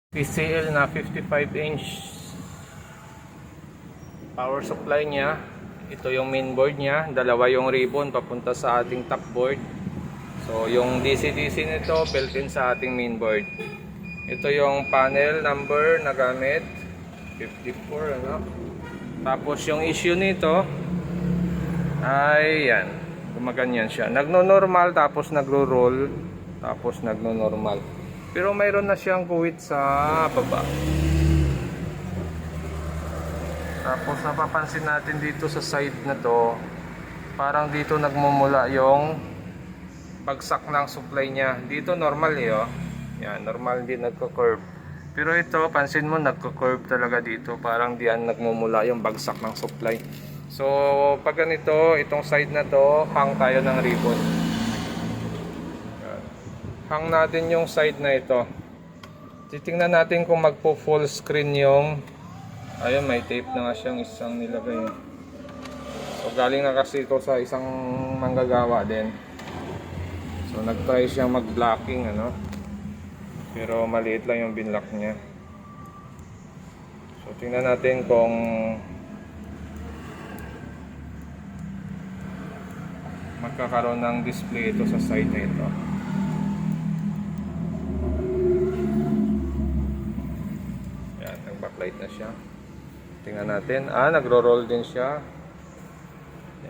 PCL na 55-inch power supply niya. Ito yung mainboard niya, dalawa yung ribbon papunta sa ating top board. So yung DC-DC nito built-in sa ating mainboard. Ito yung panel number na gamit 54, ano. Tapos yung issue nito ay yan, gumaganyan siya, nagno-normal tapos nagro-roll tapos nagno-normal. Pero mayroon na siyang guhit sa baba. Tapos napapansin natin dito sa side na to, parang dito nagmumula yung bagsak ng supply niya. Dito normal oh. Yan, normal, hindi nagko-curve. Pero ito, pansin mo nagko-curve talaga dito. Parang diyan nagmumula yung bagsak ng supply. So pag ganito, itong side na to, hang tayo ng ribbon. Hang natin yung side na ito. Titingnan natin kung magpo full screen yung, ayun, may tape na nga siyang isang nilagay. So galing na kasi ito sa isang manggagawa din. So nagtry siyang mag-blocking, ano, pero maliit lang yung binlock niya. So tingnan natin kung magkakaroon ng display ito sa side na ito. Backlight na siya. Tingnan natin. Nagro-roll din siya.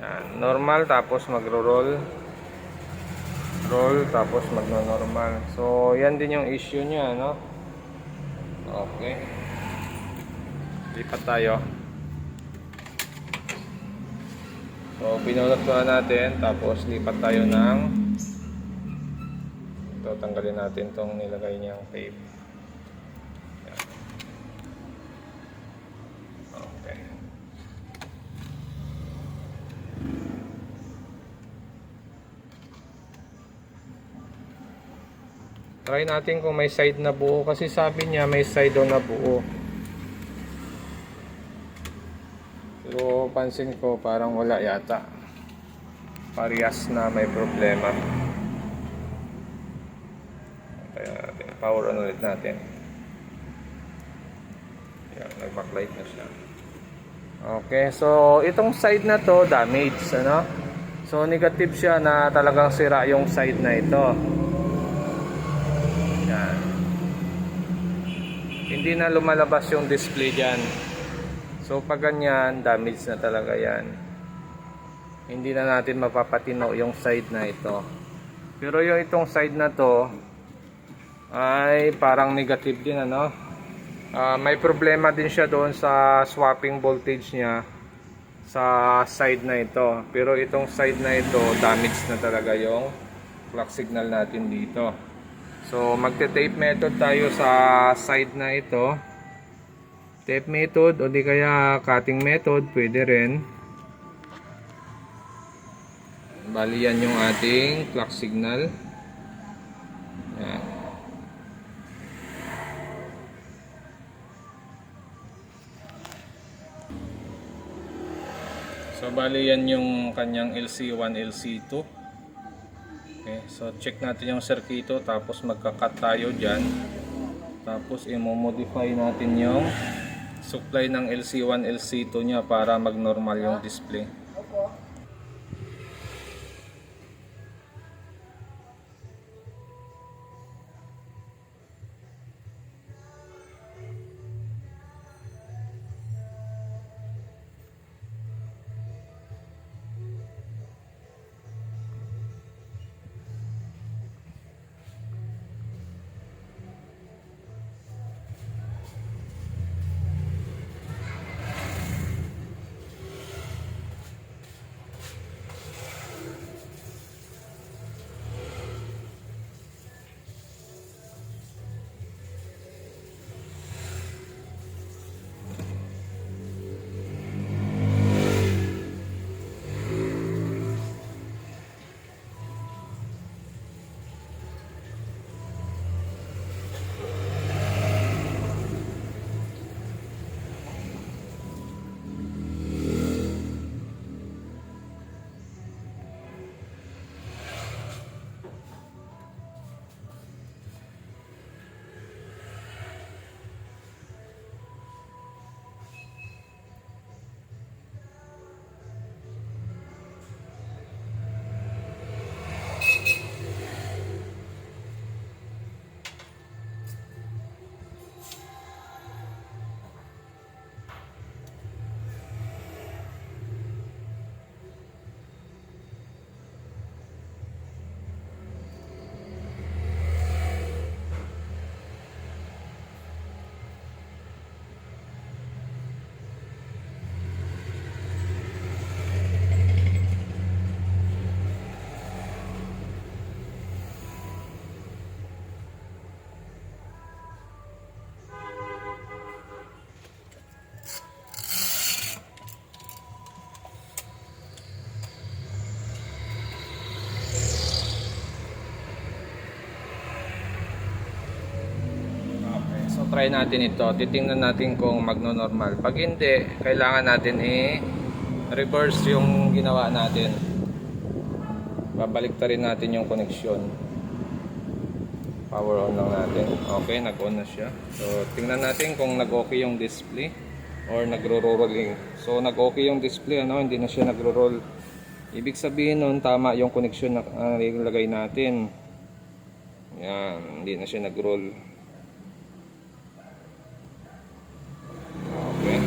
Yan, normal tapos magro-roll. Roll tapos magno-normal. So, yan din yung issue niya, no? Okay. Lipat tayo. So, pinulot ko na natin tapos lipat tayo ng ito, tanggalin natin tong nilagay niyang tape. Try natin kung may side na buo, kasi sabi niya may side daw na buo. Pero pansin ko parang wala yata. Parehas na may problema. Kaya natin, power on ulit natin. Yan, nag-backlight na siya. Okay, so itong side na to damage, ano? So negative siya na talagang sira yung side na ito. Yan. Hindi na lumalabas yung display dyan. So pag ganyan, damage na talaga yan. Hindi na natin mapapatino yung side na ito. Pero yung itong side na to ay parang negative din, ano. May problema din siya doon sa swapping voltage niya sa side na ito. Pero itong side na ito, damage na talaga yung clock signal natin dito. So magte-tape method tayo sa side na ito. Tape method o di kaya cutting method, pwede rin. Bali yan yung ating clock signal. Yan. So bali yan yung kanyang LC1, LC2. Okay, so check natin yung circuito, tapos magka-cut tayo dyan. Tapos i-modify natin yung supply ng LC1, LC2 nya para mag-normal yung display. try natin ito. Titingnan natin kung magno-normal. Pag hindi, kailangan natin i-reverse yung ginawa natin. Babalik rin natin yung connection. Power on lang natin. Okay, nag-on na siya. So, tingnan natin kung nag-okay yung display or nagro-rolling. So, nag-okay yung display, hindi na siya nagro-roll. Ibig sabihin nun, tama yung connection na nilagay natin. Yan, hindi na siya nag-roll. Okay.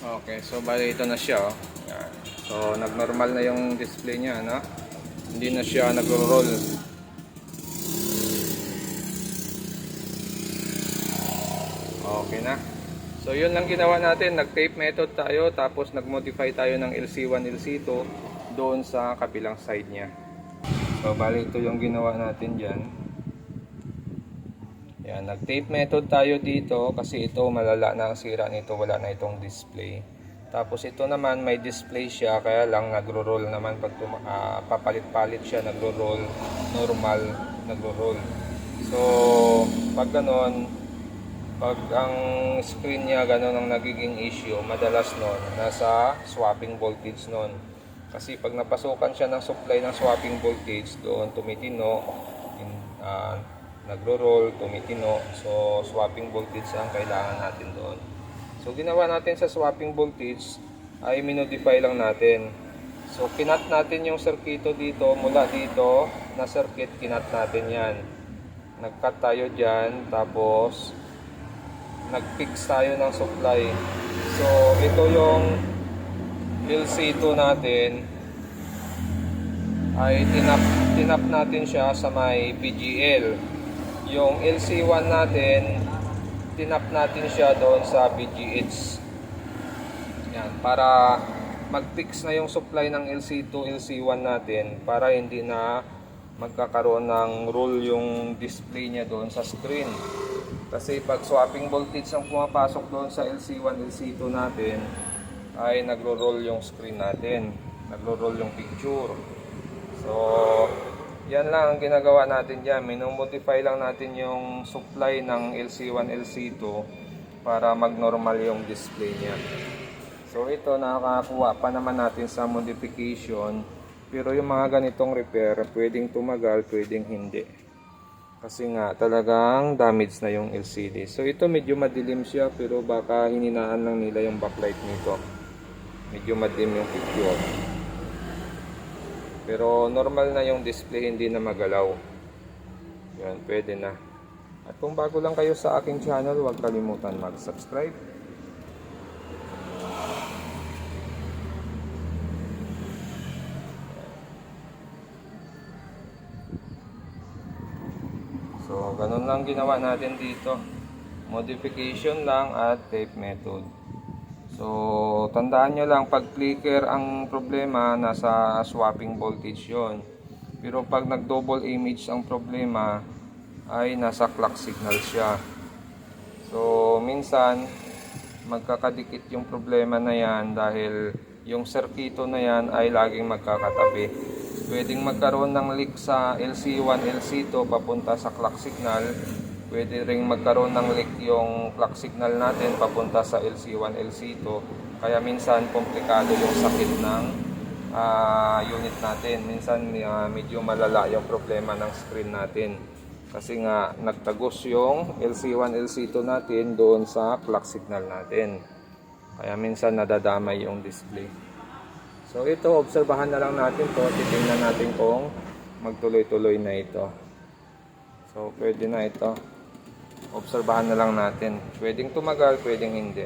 Okay, so bali ito na siya. Yan. So, nag-normal na yung display niya, Hindi na siya nagro-roll. Okay na. So, yun lang ginawa natin. Nag-tape method tayo, tapos nag-modify tayo ng LC1, LC2 doon sa kabilang side niya. So, bali ito yung ginawa natin dyan. Yan, nag-tape method tayo dito kasi ito malala na ang sira nito, wala na itong display. Tapos ito naman may display siya, kaya lang nagro-roll naman pag papalit-palit siya, nagro-roll, normal, nagro-roll. So, pag ganon, pag ang screen niya ganon ang nagiging issue, madalas nun, nasa swapping voltage nun. Kasi pag napasukan siya ng supply ng swapping voltage, doon tumitino, nagro-roll, tumitino. So, swapping voltage ang kailangan natin doon. So, ginawa natin sa swapping voltage ay minodify lang natin. So, kinat natin yung circuito dito, mula dito na circuit, kinat natin yan. Nag-cut tayo dyan, tapos nag-fix tayo ng supply. So, ito yung LC2 natin, ay tinap natin siya sa may PGL. Yung LC1 natin, tinap natin siya doon sa BGH. Yan, para mag-fix na yung supply ng LC2, LC1 natin, para hindi na magkakaroon ng roll yung display niya doon sa screen. Kasi pag swapping voltage ang pumapasok doon sa LC1, LC2 natin, ay nagro-roll yung screen natin, nagro-roll yung picture. So, yan lang ang ginagawa natin dyan. Minomodify lang natin yung supply ng LC1, LC2 para mag-normal yung display niya. So ito, nakakakuha pa naman natin sa modification. Pero yung mga ganitong repair, pwedeng tumagal, pwedeng hindi. Kasi nga talagang damage na yung LCD. So ito medyo madilim siya, pero baka hininaan lang nila yung backlight nito. Medyo madilim yung picture. Pero normal na yung display, hindi na magalaw. Yan, pwede na. At kung bago lang kayo sa aking channel, huwag kalimutan mag-subscribe. So, ganun lang ginawa natin dito. Modification lang at tape method. So, tandaan nyo lang, pag flicker ang problema, nasa swapping voltage yon. Pero pag nag-double image ang problema, ay nasa clock signal siya. So, minsan, magkakadikit yung problema na yan dahil yung circuito na yan ay laging magkakatabi. Pwedeng magkaroon ng leak sa LC1, LC2 papunta sa clock signal. Pwede ring magkaroon ng leak yung clock signal natin papunta sa LC1, LC2. Kaya minsan komplikado yung sakit ng unit natin. Minsan medyo malala yung problema ng screen natin. Kasi nga nagtagos yung LC1, LC2 natin doon sa clock signal natin. Kaya minsan nadadamay yung display. So ito, obserbahan na lang natin to. Titingnan natin kung magtuloy-tuloy na ito. So pwede na ito. Obserbahan na lang natin. Pwedeng tumagal, pwedeng hindi.